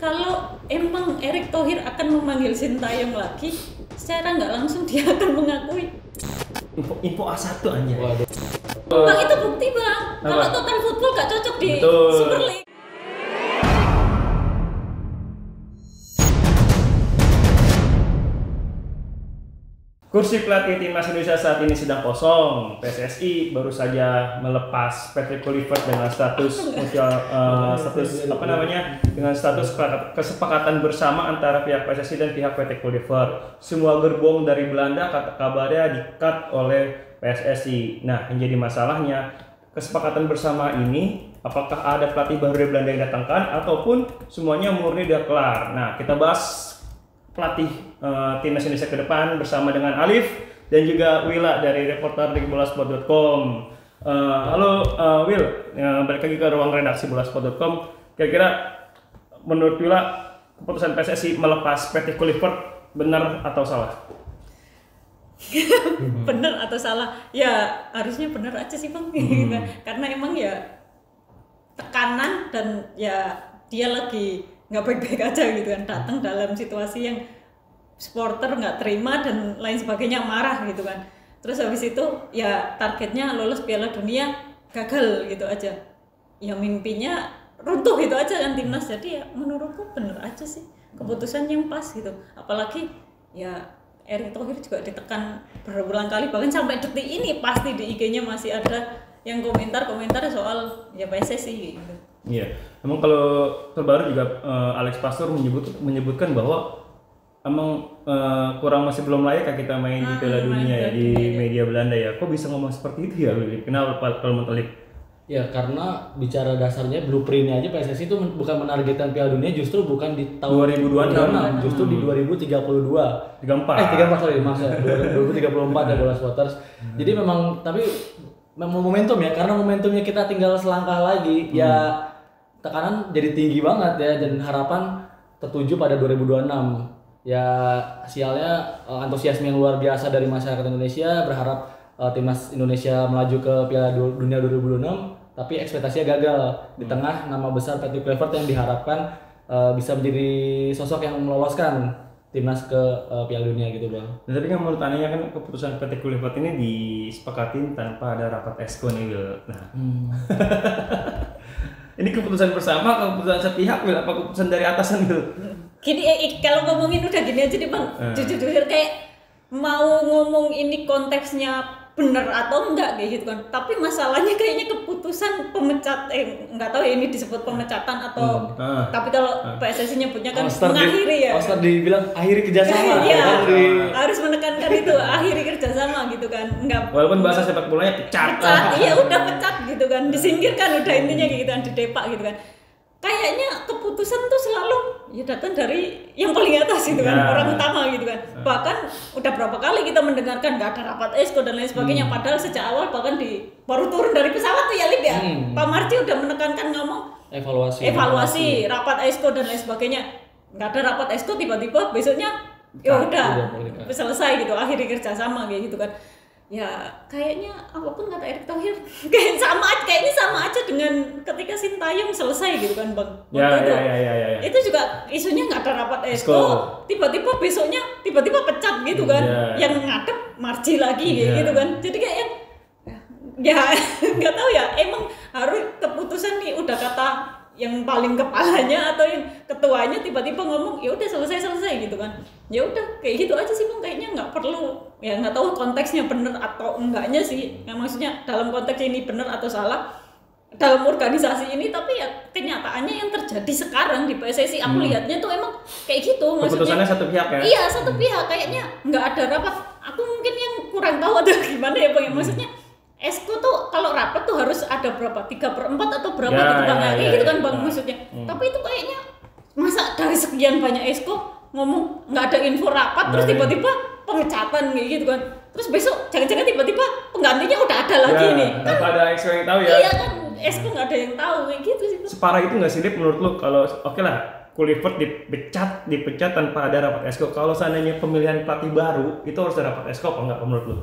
kalau emang Erick Thohir akan memanggil Sintayong lagi, secara nggak langsung dia akan mengakui. Info A1 aja. Waduh. Bang, itu bukti bang. Kalau Total Football nggak cocok di Super League. Kursi pelatih timnas Indonesia saat ini sedang kosong. PSSI baru saja melepas Patrick Kluivert dengan status dengan status kesepakatan bersama antara pihak PSSI dan pihak Patrick Kluivert. Semua gerbong dari Belanda kabarnya di-cut oleh PSSI. Nah, yang jadi masalahnya kesepakatan bersama ini apakah ada pelatih baru dari Belanda yang datangkan ataupun semuanya murni udah kelar. Nah, kita bahas pelatih timnas Indonesia ke depan bersama dengan Alif dan juga Willa dari reporter di bolasport.com. Halo Will, balik lagi ke ruang redaksi bolasport.com. Kira-kira menurut Willa keputusan PSSI melepas Patrick Kluivert benar atau salah? Benar atau salah? Ya harusnya benar aja sih bang. Karena emang ya tekanan dan ya dia lagi nggak baik-baik aja gitu kan, datang dalam situasi yang supporter nggak terima dan lain sebagainya, marah gitu kan. Terus habis itu ya targetnya lolos Piala Dunia gagal gitu aja, ya mimpinya runtuh gitu aja kan timnas. Jadi ya menurutku bener aja sih keputusan yang pas gitu. Apalagi ya Erick Thohir juga ditekan berulang kali, bahkan sampai detik ini pasti di IG-nya masih ada yang komentar soal ya PSSI gitu. Iya, emang kalau terbaru juga Alex Pastor menyebutkan bahwa emang kurang masih belum layak kan kita main di Piala Dunia ya di media Belanda ya. Kok bisa ngomong seperti itu ya? Kenapa kalau mentelik? Ya karena bicara dasarnya blueprintnya aja PSSI itu bukan menargetkan Piala Dunia, justru bukan di tahun 2026, justru di 2032. 34 sorry maksudnya 2034 ya Bola Supporters. Jadi memang tapi momentum ya, karena momentumnya kita tinggal selangkah lagi ya, tekanan jadi tinggi banget ya, dan harapan tertuju pada 2026. Ya sialnya antusiasme yang luar biasa dari masyarakat Indonesia berharap timnas Indonesia melaju ke Piala Dunia 2026, tapi ekspektasinya gagal di tengah nama besar Patrick Kluivert yang diharapkan bisa menjadi sosok yang meloloskan timnas ke Piala Dunia gitu bang. Nah, tapi kan menurut Ania kan keputusan Patrick Kluivert ini disepakatin tanpa ada rapat esko nih Will. Nah, ini keputusan bersama, keputusan sepihak Will, apa keputusan dari atasan Will? Gini, kalau ngomongin udah gini aja deh bang, jujur kayak mau ngomong ini konteksnya bener atau enggak kayak gitu kan, tapi masalahnya kayaknya keputusan nggak tahu ya ini disebut pemecatan atau tapi kalau PSSI nyebutnya kan mengakhiri ya. All-Star dibilang akhiri kerjasama. Iya, harus menekankan itu akhiri kerjasama gitu kan, enggak. Walaupun bahasa sepak bolanya pecat. Iya udah pecat gitu kan, disingkirkan udah intinya gitu kan, didepak gitu kan. Kayaknya keputusan tuh selalu ya datang dari yang paling atas gitu kan, orang utama gitu kan. Bahkan udah berapa kali kita mendengarkan nggak ada rapat esko dan lain sebagainya, padahal sejak awal bahkan baru turun dari pesawat tuh ya Lip ya, Pak Marji udah menekankan ngomong evaluasi rapat esko dan lain sebagainya. Nggak ada rapat esko, tiba-tiba besoknya ya udah selesai gitu, akhiri kerjasama kayak gitu kan. Ya kayaknya apapun kata Erick Thohir kayaknya sama aja dengan ketika Sintayong selesai gitu kan bang. Ya. Itu juga isunya nggak ada rapat esko, tiba-tiba besoknya tiba-tiba pecat gitu kan. Yang ngadep Marji lagi gitu kan. Jadi kayak ya nggak tahu ya, emang harus keputusan nih udah kata yang paling kepalanya atau yang ketuanya tiba-tiba ngomong ya udah selesai gitu kan. Ya udah kayak gitu aja sih bang, kayaknya nggak perlu, ya nggak tahu konteksnya bener atau enggaknya sih. Yang maksudnya dalam konteks ini bener atau salah dalam organisasi ini, tapi ya kenyataannya yang terjadi sekarang di PSSI aku lihatnya tuh emang kayak gitu. Maksudnya keputusannya satu pihak ya? Iya satu pihak, kayaknya nggak ada rapat. Aku mungkin yang kurang tahu atau gimana ya bang, maksudnya esko tuh kalau rapat tuh harus ada berapa? 3/4 atau berapa gitu bang? Kayak gitu kan bang maksudnya. Tapi itu kayaknya masa dari sekian banyak esko ngomong nggak ada info rapat, terus tiba-tiba pemecatan kayak gitu kan. Terus besok jangan-jangan tiba-tiba penggantinya udah ada lagi nih. Kan ada esko yang tahu ya? Iya kan, esko nggak ada yang tahu kayak gitu sih. Separah itu nggak sih Lip menurut lu? Kalau oke lah Kluivert dipecat tanpa ada rapat esko. Kalau seandainya pemilihan pelatih baru itu harus ada rapat esko apa nggak menurut lu?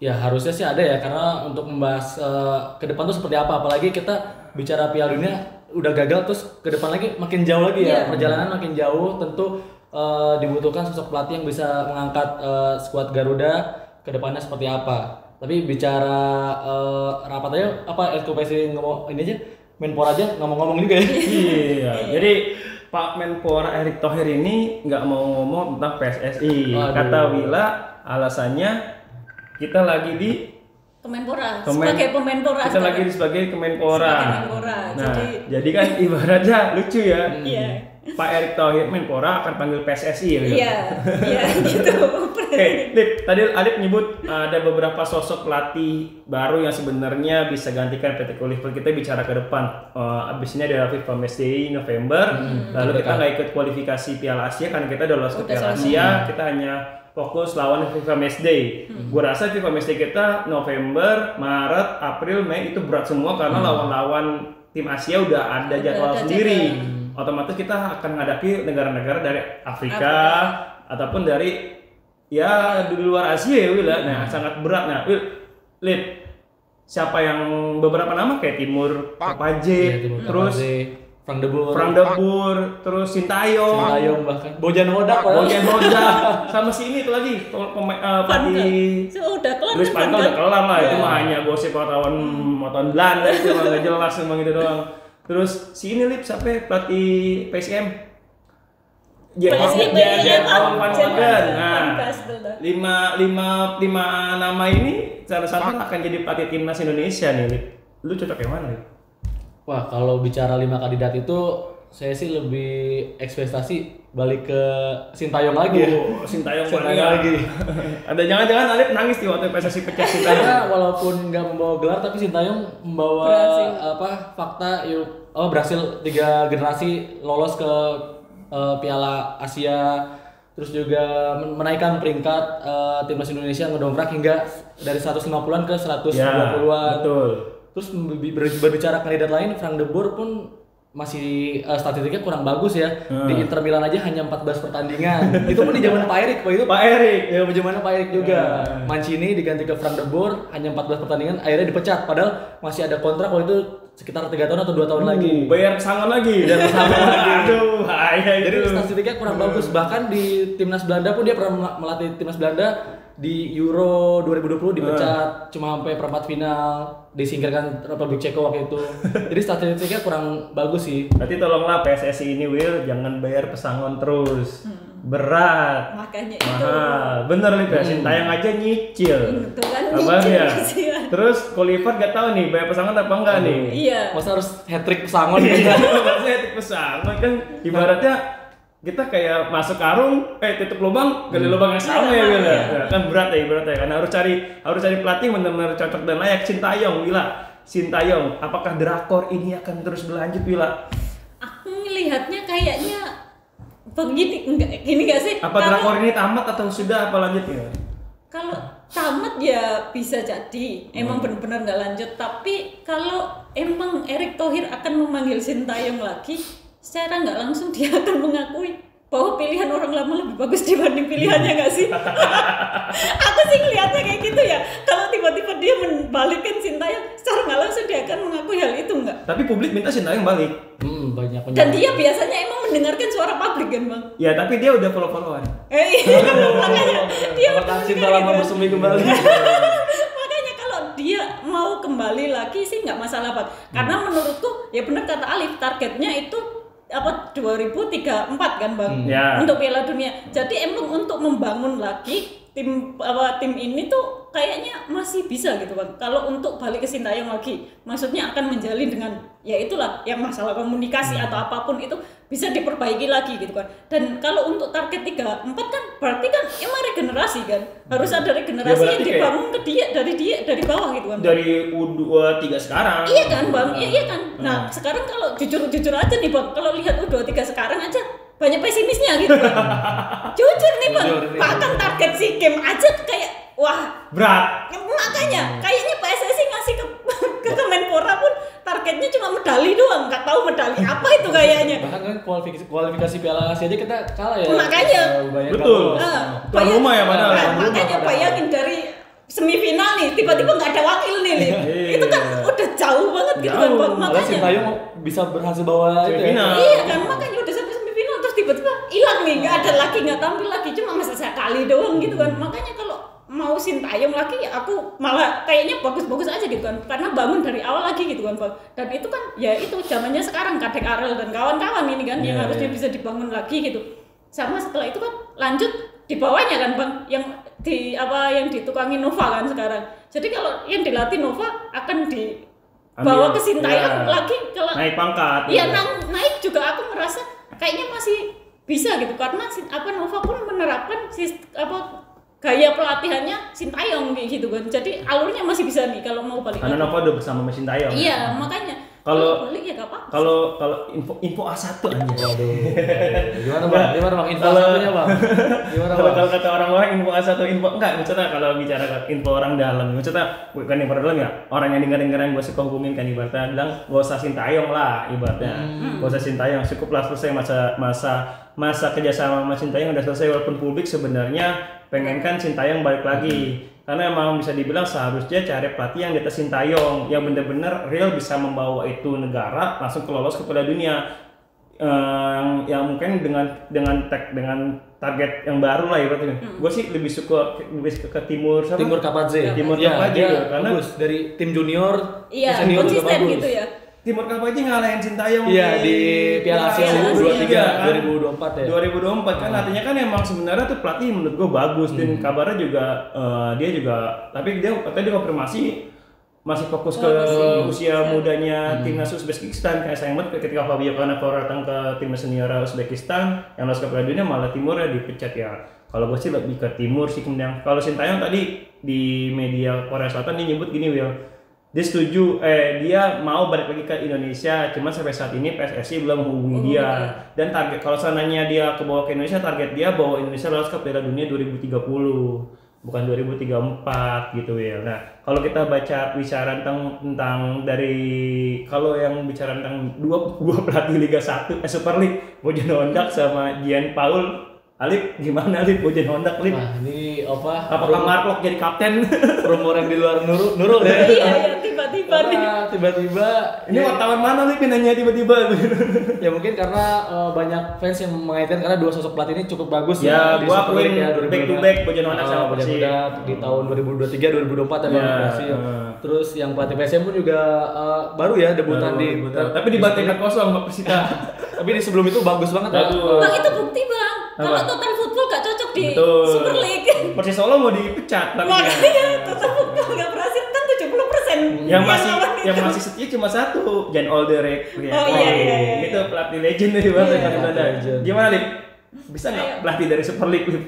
Ya harusnya sih ada ya, karena untuk membahas ke depan tuh seperti apa, apalagi kita bicara Piala Dunia udah gagal terus ke depan lagi makin jauh lagi ya, perjalanan makin jauh, tentu dibutuhkan sosok pelatih yang bisa mengangkat skuad Garuda ke depannya seperti apa. Tapi bicara rapat aja apa SKPSI ngomong ini aja, Menpora aja ngomong-ngomong juga ya. Iya. Jadi Pak Menpora Erick Thohir ini nggak mau ngomong tentang PSSI. Kata Wila alasannya kita lagi di Kemenpora, sebagai Kemenpora. Kita lagi sebagai Kemenpora. Nah, jadi kan ibaratnya lucu ya. Iya. Pak Erick Thohir Menpora akan panggil PSSI ya. Iya, gitu. Oke, Lip, tadi Alip nyebut ada beberapa sosok pelatih baru yang sebenarnya bisa gantikan PT Liverpool. Kita bicara ke depan. Abis ini ada FIFA Matchday November. Lalu kita nggak ikut kualifikasi Piala Asia karena kita udah lolos ke Piala Asia. Kita hanya fokus lawan FIFA Matchday. Gue rasa FIFA Matchday kita November, Maret, April, Mei itu berat semua karena lawan-lawan tim Asia udah ada jadwal sendiri. Otomatis kita akan menghadapi negara-negara dari Afrika ataupun dari ya di luar Asia ya Wil. Nah, sangat berat. Nah, Lip, siapa yang beberapa nama kayak Timur Paje, terus Frank de Boer, terus Sintayong bahkan Bojan Hodak, sama si ini itu lagi pelatih udah kelar. Luis Van Gaal udah kelar lah, itu mah hanya gosip wartawan Belanda itu mah nggak jelas emang gitu doang. Terus si ini Lip siapa pelatih PSM? Van Basten. Nah, lima nama ini salah-satu akan jadi pelatih timnas Indonesia nih Lip. Lu cocok yang mana Lip? Wah, kalau bicara 5 kandidat itu saya sih lebih ekspektasi balik ke Sintayong lagi ya. Sintayong lagi. Ada jangan-jangan Alip nangis di waktu PSSI pecah Sintayong. Karena walaupun nggak membawa gelar tapi Sintayong membawa fakta berhasil 3 generasi lolos ke Piala Asia, terus juga menaikkan peringkat timnas Indonesia, ngedongkrak hingga dari 150-an ke 120-an. Ya, betul. Terus berbicara kandidat lain, Frank de Boer pun masih statistiknya kurang bagus ya. Di Inter Milan aja hanya 14 pertandingan. Itu pun di zaman Pak Erik, Pak Erik. Ya, zamannya Pak Erik juga. Mancini diganti ke Frank de Boer hanya 14 pertandingan, akhirnya dipecat. Padahal masih ada kontrak waktu itu sekitar 3 tahun atau 2 tahun lagi. Bayar pesangon lagi. Aduh, bahaya itu. Jadi statistiknya kurang bagus. Bahkan di timnas Belanda pun dia pernah melatih timnas Belanda di Euro 2020 dipecat cuma sampai perempat final, disingkirkan Republik Ceko waktu itu. Jadi statistiknya kurang bagus sih. Berarti tolonglah PSSI ini Will jangan bayar pesangon terus. Berat. Makanya mahal. Bener nih Sintayong aja nyicil. Itu kan ya. Terus Oliver gak tahu nih bayar pesangon apa enggak nih. Iya. Masa harus hat-trick pesangon gitu. Maksudnya hat-trick pesangon kan ibaratnya kita kayak masuk karung, tutup lubang, gali lubang yang sama ya Wil. Kan berat ya ibaratnya karena harus cari pelatih benar-benar cocok dan layak. Sintayong, apakah drakor ini akan terus berlanjut Wila? Aku melihatnya kayaknya begini enggak sih? Apa drakor ini tamat atau sudah apa lanjutnya? Kalau tamat ya bisa jadi emang benar-benar nggak lanjut, tapi kalau emang Erick Thohir akan memanggil Sintayong lagi, secara nggak langsung dia akan mengakui bahwa pilihan orang lama lebih bagus dibanding pilihannya nggak sih? Aku sih ngelihatnya kayak gitu ya. Kalau tiba-tiba dia membalikkan Sintayong, secara nggak langsung dia akan mengakui hal itu nggak? Tapi publik minta Sintayong balik. Banyak. Dan dia biasanya emang mendengarkan suara publik kan bang? Ya tapi dia udah follow-followan. Makanya dia cinta lama bersemi kembali. Makanya kalau dia mau kembali lagi sih nggak masalah bang. Karena menurutku ya benar kata Alif, targetnya itu 2034 kan bang, untuk Piala Dunia. Jadi emang untuk membangun lagi tim ini tuh kayaknya masih bisa gitu bang. Kalau untuk balik ke Sintayong lagi, maksudnya akan menjalin dengan ya itulah yang masalah komunikasi atau apapun itu bisa diperbaiki lagi gitu kan. Dan kalau untuk target 34 kan berarti kan emang regenerasi kan, harus ada regenerasi yang dibangun ke dari bawah gitu kan. Dari U23 sekarang. Iya kan bang, iya kan. Nah sekarang kalau jujur aja nih bang, kalau lihat U23 sekarang aja banyak pesimisnya gitu bang. Jujur nih bang, bahkan target SEA Games aja kayak wah berat. Makanya kayaknya PSSI ngasih ke Kemenpora pun targetnya cuma medali doang, nggak tahu medali apa itu kayaknya. Bahkan kan kualifikasi Piala Asia aja kita kalah ya. Makanya betul. Tuan rumah ya padahal. Makanya bayangin dari semifinal nih, tiba-tiba nggak ada wakil nih, itu kan udah jauh banget gitu kan, Bang. Makanya Sintayong bisa berhasil bawa itu ya. Iya kan, makanya udah sampai semifinal terus tiba-tiba hilang nih, nggak ada lagi, nggak tampil lagi, cuma masa sekali doang gitu kan. Makanya kalau mau Sintayong lagi, ya aku malah kayaknya bagus-bagus aja gitu kan, karena bangun dari awal lagi gitu kan, Bang. Dan itu kan ya itu zamannya sekarang Kadek Arel dan kawan-kawan ini kan yang harusnya bisa dibangun lagi gitu. Sama setelah itu kan lanjut di bawahnya kan, Bang, yang ditukangin Nova kan sekarang. Jadi kalau yang dilatih Nova akan dibawa ke Sintayong lagi, kalau naik pangkat. Iya, naik juga aku merasa kayaknya masih bisa gitu, karena Nova pun menerapkan gaya pelatihannya Sintayong kayak gitu kan. Jadi alurnya masih bisa nih kalau mau balik. Karena Nova udah bersama Sintayong. Iya, makanya kalau balik ya gak apa-apa. Kalau info A1 aja. Waduh. Gimana Bang? Info A1-nya, Bang. Gimana, Bang? Kalau kata orang-orang info A1 info enggak, maksudnya kalau bicara info orang dalam, maksudnya bukan info dalam ya. Orang yang dengar yang gue suka hubungin kan ibaratnya bilang gak usah Sintayong lah ibaratnya. Gak usah Sintayong, cukuplah selesai masa kerjasama sama Sintayong udah selesai, walaupun publik sebenarnya pengen kan Sintayong balik lagi. Karena emang bisa dibilang seharusnya cari pelatih yang di atas Sintayong yang benar-benar real bisa membawa itu negara langsung lolos ke Piala Dunia, yang mungkin dengan target yang baru lah ibaratnya. Gue sih lebih suka ke Timur Kapadze. Timur Kapadze karena bagus dari tim junior, senior juga bagus gitu ya. Timur Kapadze ngalahin Sintayong di Piala Asia U23 2024 ya. 2024 kan artinya kan emang sebenarnya tuh pelatih menurut gue bagus dan kabarnya juga dia juga, tapi dia konfirmasi masih fokus ke usia mudanya timnas Uzbekistan. Kayak sayang banget ketika Fabio Cannavaro datang ke timnas senior Uzbekistan yang lolos ke Piala Dunia malah Timur ya dipecat ya. Kalau gue sih lebih ke Timur sih. Kemudian kalau Sintayong tadi di media Korea Selatan dia nyebut gini, Will, dia setuju, dia mau balik lagi ke Indonesia, cuman sampai saat ini PSSI belum menghubungi dia. Dan target kalau seandainya dia kebawa ke Indonesia, target dia bawa Indonesia lolos ke Piala Dunia 2030, bukan 2034 gitu ya. Nah, kalau kita bicara tentang dari kalau yang bicara tentang dua pelatih Liga 1 Super League, Bojan Hondak sama Gian Paul, Alip gimana Alip, Bojan Hondak Alip? Nah, ini apakah Marlock jadi kapten? Rumor yang di luar Nurul ya. Iya, tiba-tiba ini wartawan mana Lip nanya tiba-tiba? Ya mungkin karena banyak fans yang mengaitkan karena dua sosok pelatih ini cukup bagus ya. Gua akuin back to back Bojan Hondak sama Persib di tahun 2023 2024 ya. Terus yang pelatih PSM pun juga baru ya debutan di tapi di Baterai kosong Mbak Persita. Tapi di sebelum itu bagus banget. Bang, itu bukti, Bang. Kalau Total Football gak cocok di Super League. Persis Solo mau dipecat tapi makanya Total Football gak berhasil kan 70%. Yang masih setia cuma satu, Jan Olderek. Iya. Itu pelatih legend dari Belanda. Gimana, Lip? Bisa nggak pelatih dari Super League, Lip?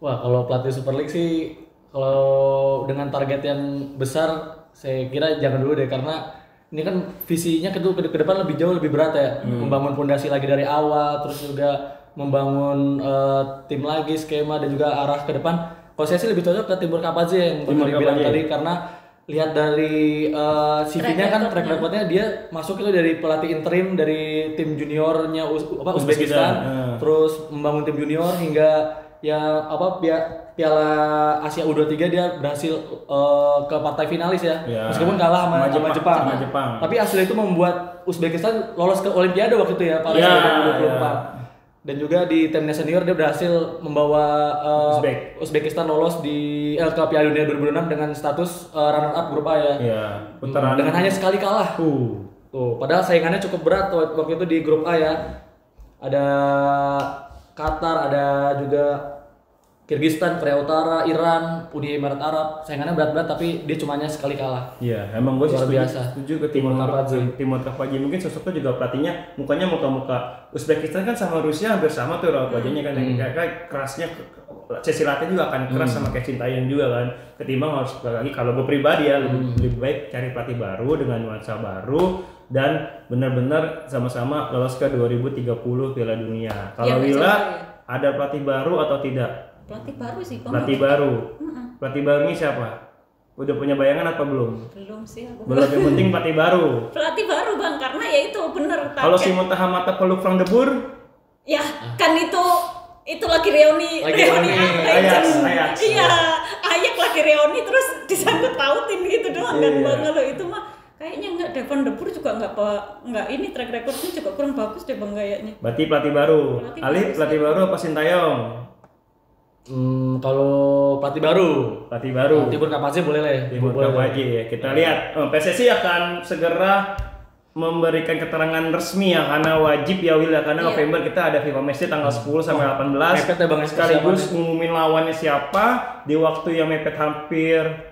Wah, kalau pelatih Super League sih kalau dengan target yang besar saya kira jangan dulu deh, karena ini kan visinya ke depan lebih jauh, lebih berat ya. Membangun fondasi lagi dari awal, terus juga membangun tim lagi, skema dan juga arah ke depan. Kalau saya sih lebih cocok ke Timur Kapadze yang bilang tadi, karena lihat dari CV-nya kan track record-nya dia masuk itu dari pelatih interim dari tim juniornya Uzbekistan, terus membangun tim junior hingga Piala Asia U23 dia berhasil ke partai finalis ya. Meskipun kalah sama Jepang. Tapi hasil itu membuat Uzbekistan lolos ke Olimpiade waktu itu ya, Paris 2024. Dan juga di timnas senior dia berhasil membawa Uzbekistan lolos ke Piala Dunia 2006 dengan status runner up grup A ya. Dengan hanya sekali kalah. Tuh, padahal saingannya cukup berat waktu itu di grup A ya. Ada Qatar, ada juga Kyrgyzstan, Korea Utara, Iran, Uni Emirat Arab. Saingannya berat-berat tapi dia cuma hanya sekali kalah. Iya, emang gue sih setuju ke Timur Kapadze. Mungkin sosoknya juga pelatihnya mukanya muka-muka Uzbekistan kan sama Rusia hampir sama tuh raut wajahnya kan. Kayak kerasnya sesi latihan juga akan keras sama kayak Sintayong juga kan. Ketimbang harus lagi kalau gue pribadi ya lebih baik cari pelatih baru dengan nuansa baru dan benar-benar sama-sama lolos ke 2030 Piala Dunia. Kalau Willa ada pelatih baru atau tidak? Pelatih baru sih, Bang. Pelatih baru. Pelatih baru ini siapa? Udah punya bayangan apa belum? Belum sih aku. Belum, yang penting pelatih baru. Pelatih baru, Bang, karena ya itu bener. Kalau si Montah Mata peluk Frank de Boer? Ya, kan itu itu lagi reuni Ajax. Iya, Ajax lagi reuni terus disangkut pautin gitu doang kan Bang. Kalau itu mah kayaknya enggak, Devon De Boer juga enggak ini track recordnya juga kurang bagus deh Bang kayaknya. Berarti pelatih baru. Ali pelatih baru apa Sintayong? Kalau pelatih baru. Timur Kapace boleh lah. Timur Kapace ya. Kita lihat PSSI akan segera memberikan keterangan resmi ya, karena wajib ya Will ya, karena November kita ada FIFA match tanggal 10 sampai 18. Mepet ya Bang, sekaligus ngumumin lawannya siapa di waktu yang mepet hampir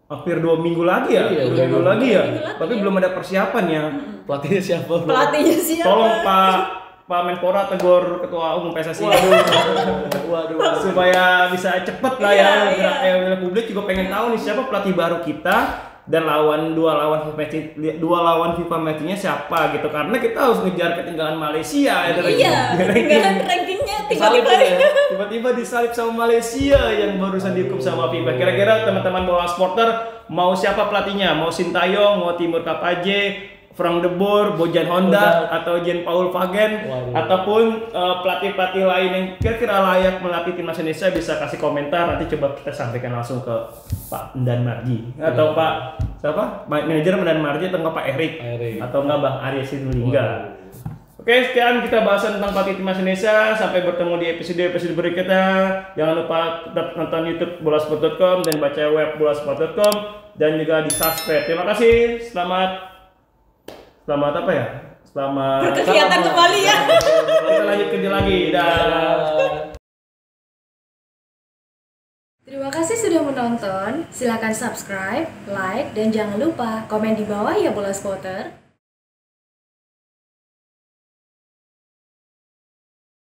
2 minggu lagi ya. Minggu lagi ya. Tapi belum ada persiapan ya. Pelatihnya siapa? Tolong Pak Menpora tegur ketua umum PSSI. Waduh. Supaya bisa cepet lah ya. Gerak publik juga pengen tahu nih siapa pelatih baru kita dan dua lawan FIFA match-nya siapa gitu, karena kita harus ngejar ketinggalan Malaysia ketinggalan rankingnya tiba-tiba disalip sama Malaysia yang barusan dihukum sama FIFA. Kira-kira teman-teman bola supporter mau siapa pelatihnya? Mau Sintayong, mau Timur Kapace, Frank De Boer, Bojan Honda, atau Jean Paul Vagen, ataupun pelatih-pelatih lain yang kira-kira layak melatih timnas Indonesia, bisa kasih komentar, nanti coba kita sampaikan langsung ke Pak Endan Marji atau Pak siapa? Manajer Endan Marji atau enggak Pak Erik atau enggak Bang Arya Sinulinga. Oke, sekian kita bahasan tentang pelatih timnas Indonesia. Sampai bertemu di episode berikutnya. Jangan lupa tetap nonton YouTube bolasport.com dan baca web bolasport.com dan juga di subscribe. Terima kasih. Selamat apa ya? Selamat berkegiatan kembali ya. Kita lanjut kerja lagi. Terima kasih sudah menonton. Silakan subscribe, like, dan jangan lupa komen di bawah ya Bola Spotter.